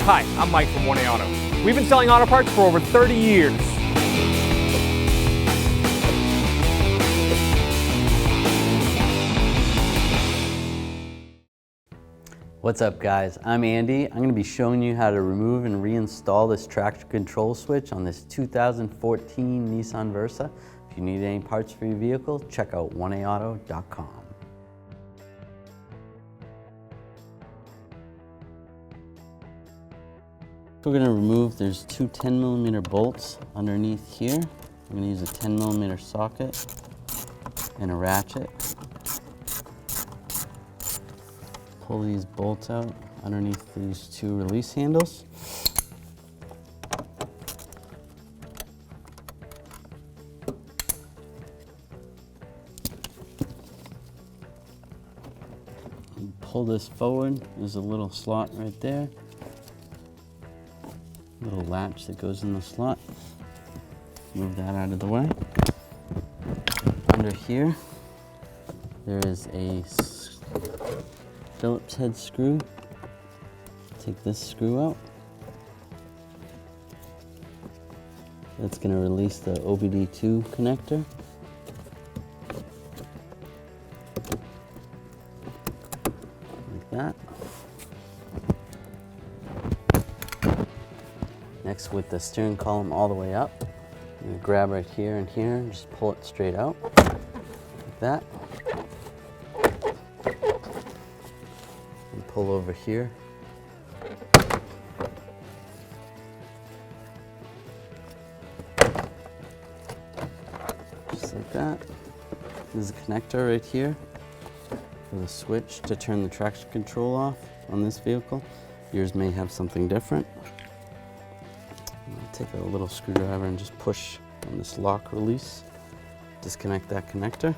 Hi, I'm Mike from 1A Auto. We've been selling auto parts for over 30 years. What's up guys, I'm Andy. I'm going to be showing you how to remove and reinstall this traction control switch on this 2014 Nissan Versa. If you need any parts for your vehicle, check out 1aauto.com. We're going to remove, there's two 10mm bolts underneath here. I'm going to use a 10mm socket and a ratchet. Pull these bolts out underneath these two release handles. And pull this forward. There's a little slot right there. Little latch that goes in the slot. Move that out of the way. Under here, there is a Phillips head screw. Take this screw out. That's going to release the OBD2 connector. Like that. Next, with the steering column all the way up, I'm going to grab right here and here and just pull it straight out. Like that. Pull over here. Just like that. There's a connector right here for the switch to turn the traction control off on this vehicle. Yours may have something different. I'll take a little screwdriver and just push on this lock release. Disconnect that connector.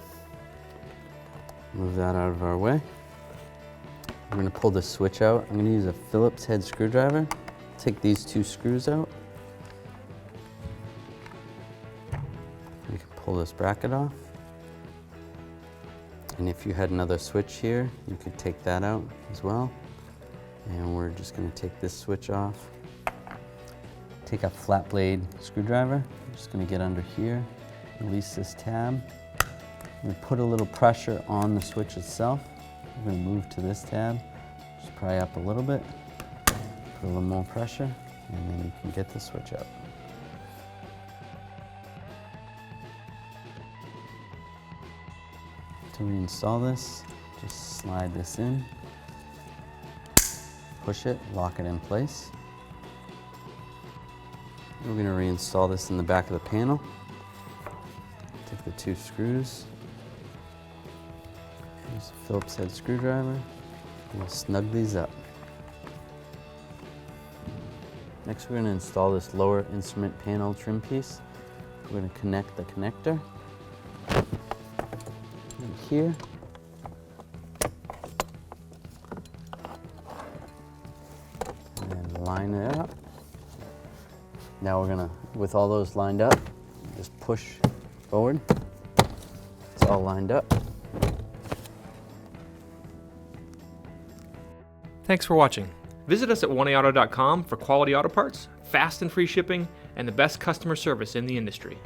Move that out of our way. I'm going to pull the switch out. I'm going to use a Phillips head screwdriver. Take these two screws out. You can pull this bracket off. And if you had another switch here, you could take that out as well. And we're just going to take this switch off. Take a flat blade screwdriver. I'm just going to get under here, release this tab. I'm going to put a little pressure on the switch itself. I'm going to move to this tab, just pry up a little bit, put a little more pressure, and then you can get the switch out. To reinstall this, just slide this in, push it, lock it in place. We're going to reinstall this in the back of the panel. Take the two screws. Use a Phillips head screwdriver, and we'll snug these up. Next, we're going to install this lower instrument panel trim piece. We're going to connect the connector in here. And then line it up. Now we're going to, with all those lined up, just push forward. It's all lined up. Thanks for watching. Visit us at 1aauto.com for quality auto parts, fast and free shipping, and the best customer service in the industry.